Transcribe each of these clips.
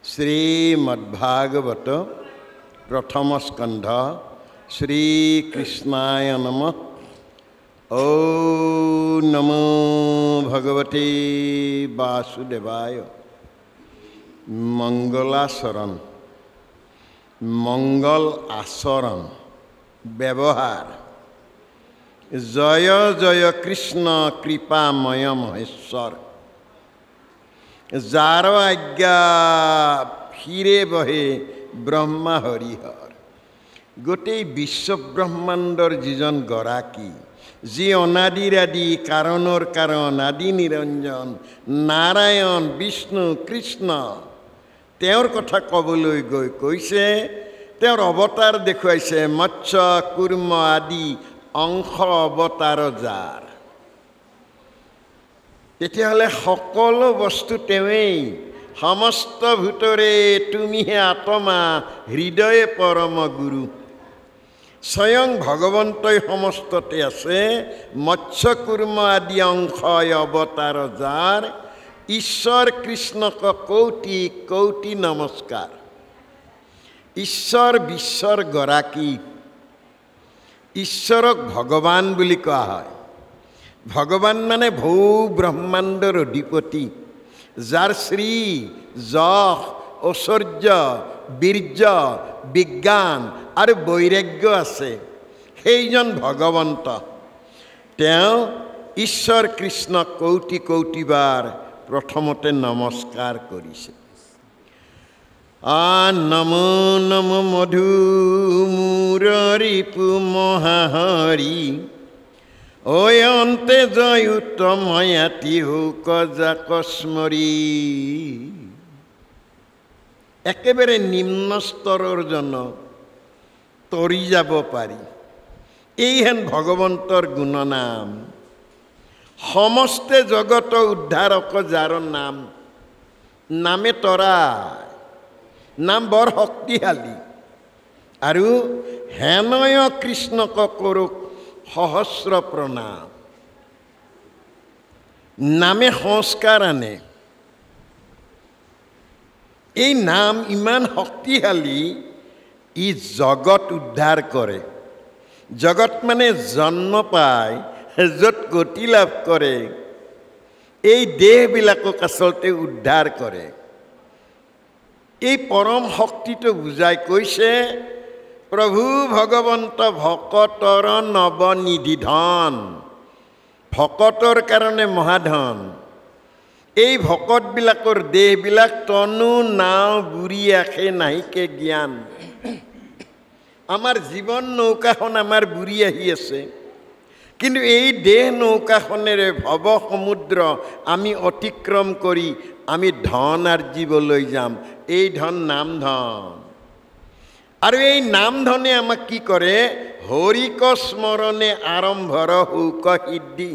শ্রীমদ্ভাগবত প্রথম স্কন্ধ শ্রীকৃষ্ণায় নমঃ। ॐ नमो भगवते वासुदेवाय। मंगलाचरण मंगल आचरण व्यवहार। जय जय कृष्ण कृपामय महेश्वर। जार आज्ञा फिरे बहे ब्रह्मा हरिहर। गोटे विश्व ब्रह्मांडर जिजन गराकी जी अनादिरादि कारणर कारण आदि निरंजन नारायण विष्णु कृष्ण तेर कथा कबलै गई कैसे तेर अवतार देखुवाइसे मत्स्य कूर्म आदि अंश अवतार जार। तेतियाह'ले सकलो बस्तु तेवेई समस्त भूतरे तुमिहे आत्मा हृदय परम गुरु। स्वयं भगवन्तই समस्तते आछे मत्स्य कूर्म आदि अंश अवतार जार। ईश्वर कृष्णक कोटि कोटि नमस्कार। ईश्वर विश्वर गराकी ईश्वरक भगवान बुली कोৱা হয়। भगवान माने भू ब्रह्मांडर अधिपति जार श्री यश ऐश्वर्य वीर्य विज्ञान और वैराग्य आछे সেইজন भगवंत। ईश्वर कृष्ण कौटि कौटि बार प्रथमते नमस्कार करिছে। नमो नमो मधु मुररिपु महाहरि। ओयन्ते जयुतमयाति हुकजा कस्मरी। एकेबारे निम्न स्तरर जन तरी যাব পারি এইহেন ভগবন্তৰ গুণনাম। সমস্তে জগত উদ্ধাৰক যাৰ নাম নামে তৰা নাম বৰ শক্তিশালী। আৰু হেনয় কৃষ্ণক কৰোক সহস্ৰ প্ৰণাম। নামে সংস্কাৰ আনে। এই নাম ইমান শক্তিশালী ই জগত উদ্ধাৰ কৰে। জগত মানে জন্ম পায় য'ত গতি লাভ কৰে এই দেহবিলাকক আচলতে উদ্ধাৰ কৰে। এই পৰম শক্তিটো বুজাই কৈছে প্ৰভু ভগৱন্ত ভকতৰ নৱনিধি ধন। ভকতৰ কাৰণে মহাধন। এই ভকতবিলাকৰ দেহবিলাক তনু নাও বুৰি আখে নাহিকে জ্ঞান। আমাৰ জীৱন নৌকাখন আমাৰ বুৰি আহি আছে কিন্তু এই দেহ নৌকাখনেৰে ভৱ সমুদ্ৰ আমি অতিক্ৰম কৰি আমি ধন আৰ্জিবলৈ যাম। এই ধন নাম ধন। আৰু এই নাম ধনে আমাক কি কৰে হৰিক স্মৰণে আৰম্ভৰ হৌক সিদ্ধি।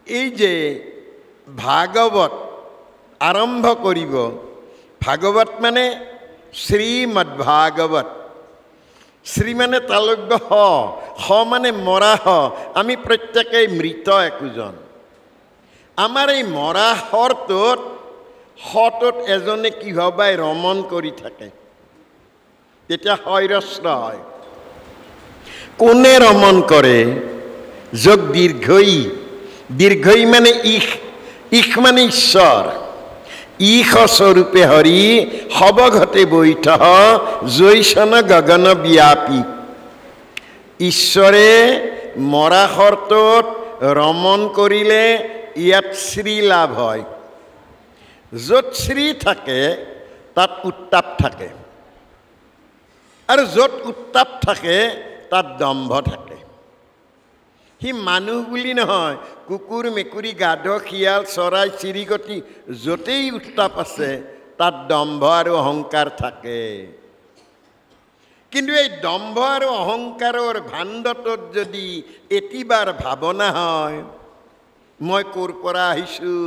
এই যে ভাগৱত আৰম্ভ কৰিব। ভাগৱত মানে শ্ৰীমদ্ভাগৱত। শ্ৰী মানে তালব্য হ মানে মৰা হ। আমি প্ৰত্যেকেই মৃত একোজন। আমাৰ এই মৰা হৰটোত হটোত এজনে কিহবাই ৰমণ কৰি থাকে তেতিয়া হৈৰস্ব হয়। কোনে ৰমণ কৰে যোগ দীৰ্ঘই। দীৰ্ঘই মানে ইশ। ইশ মানে ঈশ্বৰ। ইশ স্বৰূপে হৰি সবঘতে বৈঠ জৈসন গগন ব্যাপী। ঈশ্বৰে মৰাশৰটোত ৰমণ কৰিলে ইয়াত শ্ৰী লাভ হয়। য'ত শ্ৰী থাকে তাত উত্তাপ থাকে আৰু য'ত উত্তাপ থাকে তাত দম্ভ থাকে। সি মানুহ বুলি নহয় কুকুৰ মেকুৰী গাধ শিয়াল চৰাই চিৰিকটি য'তেই উত্তাপ আছে তাত দম্ভ আৰু অহংকাৰ থাকে। কিন্তু এই দম্ভ আৰু অহংকাৰৰ ভাণ্ডটোত যদি এটিবাৰ ভাৱনা হয় মই ক'ৰ পৰা আহিছোঁ,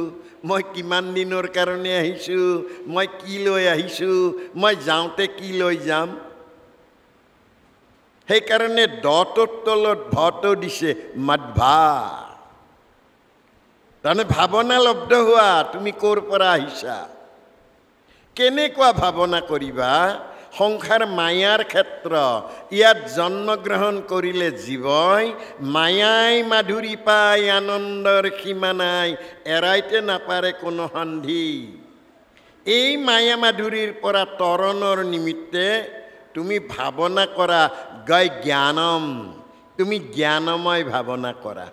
মই কিমান দিনৰ কাৰণে আহিছোঁ, মই কি লৈ আহিছোঁ, মই যাওঁতে কি লৈ যাম। সেইকাৰণে দটোৰ তলত ভটো দিছে মধ্বা। তাৰমানে ভাৱনা লব্ধ হোৱা তুমি ক'ৰ পৰা আহিছা। কেনেকুৱা ভাৱনা কৰিবা সংসাৰ মায়াৰ ক্ষেত্ৰ ইয়াত জন্মগ্ৰহণ কৰিলে জীৱই মায়াই মাধুৰী পাই আনন্দৰ সীমা নাই এৰাইতে নাপাৰে কোনো সন্ধি এই মায়া মাধুৰীৰ পৰা তৰণৰ নিমিত্তে তুমি ভাৱনা কৰা গয় জ্ঞানম তুমি জ্ঞানময় ভাৱনা কৰা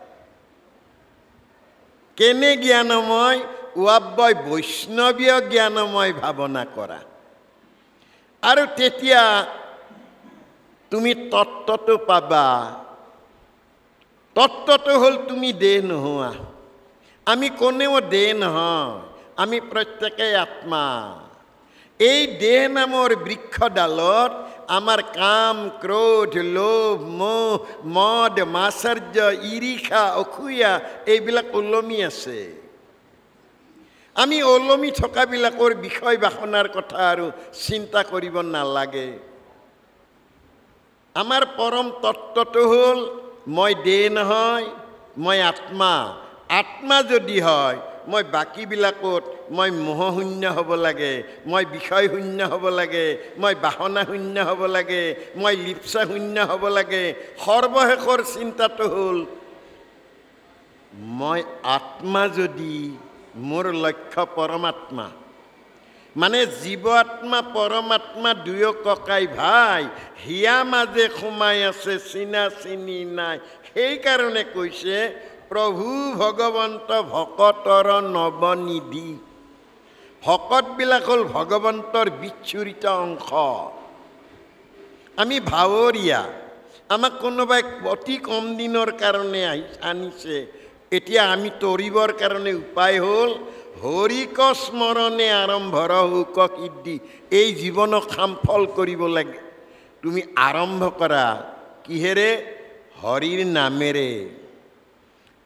কেনে জ্ঞানময় উয়াব্বয় বৈষ্ণৱীয় জ্ঞানময় ভাৱনা কৰা আৰু তেতিয়া তুমি তত্ত্বটো পাবা তত্ত্বটো হ'ল তুমি দেহ নোহোৱা আমি কোনেও দেহ নহয় আমি প্ৰত্যেকেই আত্মা এই দেহ নামৰ বৃক্ষডালত আমাৰ কাম ক্ৰোধ লোভ মোহ মদ মাশ্চৰ্য ঈৰ্ষা অসূয়া এইবিলাক ওলমি আছে আমি ওলমি থকাবিলাকৰ বিষয় বাসনাৰ কথা আৰু চিন্তা কৰিব নালাগে আমাৰ পৰম তত্ত্বটো হ'ল মই দেহ নহয় মই আত্মা আত্মা যদি হয় মই বাকীবিলাকত মই মোহশূন্য হ'ব লাগে মই বিষয় শূন্য হ'ব লাগে মই বাসনা শূন্য হ'ব লাগে মই লিপ্সা শূন্য হ'ব লাগে সৰ্বশেষৰ চিন্তাটো হ'ল মই আত্মা যদি মোৰ লক্ষ্য পৰমাত্মা মানে জীৱ আত্মা পৰমাত্মা দুয়ো ককাই ভাই হিয়া মাজে সোমাই আছে চিনা চিনি নাই সেইকাৰণে কৈছে প্ৰভু ভগৱন্ত ভকতৰ নৱনিধি ভকতবিলাক হ'ল ভগৱন্তৰ বিচ্ছুৰিত অংশ আমি ভাৱৰীয়া আমাক কোনোবাই অতি কম দিনৰ কাৰণে আনিছে এতিয়া আমি তৰিবৰ কাৰণে উপায় হ'ল হৰিক স্মৰণে আৰম্ভৰ হুক সিদ্ধি এই জীৱনক সামফল কৰিব লাগে তুমি আৰম্ভ কৰা কিহেৰে হৰিৰ নামেৰে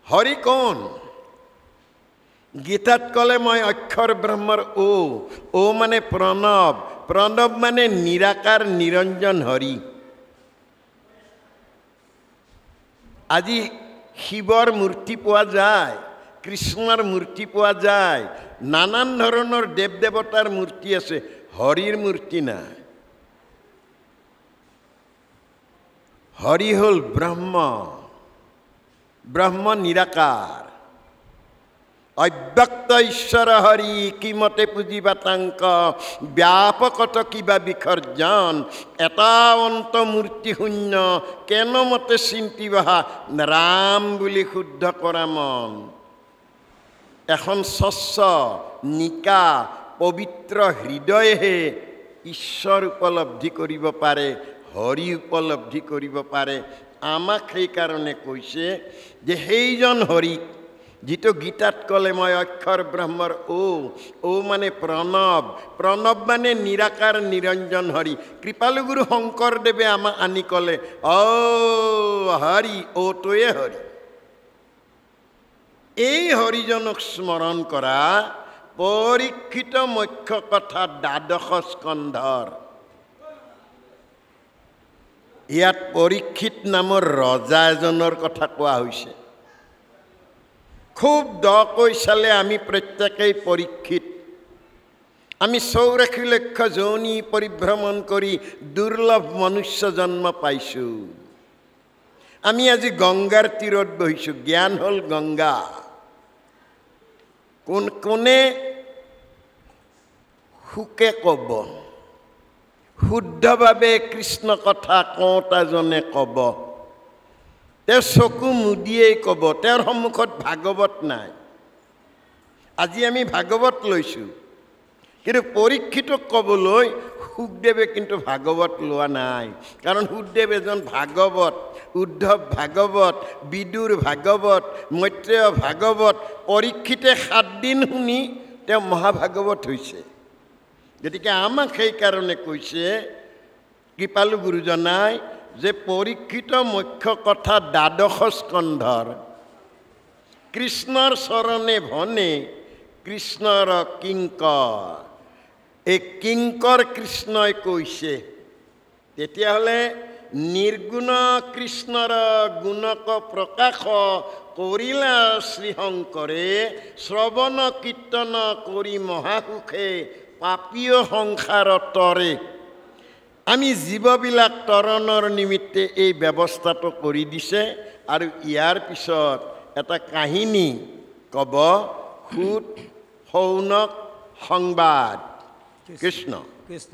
হৰি কোন গীতাত ক'লে মই অক্ষৰ ব্ৰহ্মৰ ও মানে প্ৰণৱ প্ৰণৱ মানে নিৰাকাৰ নিৰঞ্জন হৰি আজি শিৱৰ মূৰ্তি পোৱা যায় কৃষ্ণৰ মূৰ্তি পোৱা যায় নানান ধৰণৰ দেৱ দেৱতাৰ মূৰ্তি আছে হৰিৰ মূৰ্তি নাই হৰি হ'ল ব্ৰহ্ম ব্ৰহ্ম নিৰাকাৰ অব্যক্ত ঈশ্বৰ হৰি কিমতে পুঁজিবাতাংক ব্যাপকত কিবা বিসৰ্জন এটা অন্ত মূৰ্তি শূন্য কেনমতে চিন্তি বহা ৰাম বুলি শুদ্ধ কৰা মন এখন স্বচ্ছ নিকা পবিত্ৰ হৃদয়েহে ঈশ্বৰ উপলব্ধি কৰিব পাৰে হৰি উপলব্ধি কৰিব পাৰে আমাক সেইকাৰণে কৈছে যে সেইজন হৰিক যিটো গীতাত ক'লে মই অক্ষৰ ব্ৰহ্মৰ ও মানে প্ৰণৱ প্ৰণৱ মানে নিৰাকাৰ নিৰঞ্জন হৰি কৃপালুগুৰু শংকৰদেৱে আমাক আনি ক'লে হৰি ওটোৱে হৰি এই হৰিজনক স্মৰণ কৰা পৰীক্ষিত মুখ্য কথা দ্বাদশ স্কন্ধৰ ইয়াত পৰীক্ষিত নামৰ ৰজা এজনৰ কথা কোৱা হৈছে খুব দকৈ চালে আমি প্ৰত্যেকেই পৰীক্ষিত আমি 84 লক্ষ যোনি পৰিভ্ৰমণ কৰি দুৰ্লভ মনুষ্য জন্ম পাইছোঁ আমি আজি গংগাৰ তীৰত বহিছোঁ জ্ঞান হ'ল গংগা কোনে সুকে ক'ব শুদ্ধভাৱে কৃষ্ণ কথা কওঁতাজনে ক'ব তেওঁ চকু মুদিয়েই ক'ব তেওঁৰ সন্মুখত ভাগৱত নাই আজি আমি ভাগৱত লৈছোঁ কিন্তু পৰীক্ষিতক ক'বলৈ সুখদেৱে কিন্তু ভাগৱত লোৱা নাই কাৰণ সুখদেৱ এজন ভাগৱত উদ্ধৱ ভাগৱত বিদুৰ ভাগৱত মৈত্ৰেয় ভাগৱত পৰীক্ষিতে 7 দিন শুনি তেওঁ মহাভাগৱত হৈছে গতিকে আমাক সেইকাৰণে কৈছে কৃপালু গুৰুজনাই যে পৰীক্ষিত মুখ্য কথা দ্বাদশ স্কন্ধৰ কৃষ্ণৰ চৰণে ভনে কৃষ্ণৰ কিংকৰ এই কিংকৰ কৃষ্ণই কৈছে তেতিয়াহ'লে নিৰ্গুণ কৃষ্ণৰ গুণক প্ৰকাশ কৰিলা শ্ৰীশংকৰে শ্ৰৱণ কীৰ্তন কৰি মহাসুখে পাপীয় সংসাৰত তৰে আমি জীৱবিলাক তৰণৰ নিমিত্তে এই ব্যৱস্থাটো কৰি দিছে আৰু ইয়াৰ পিছত এটা কাহিনী ক'ব সুত শৌনক সংবাদ কৃষ্ণ কৃষ্ণ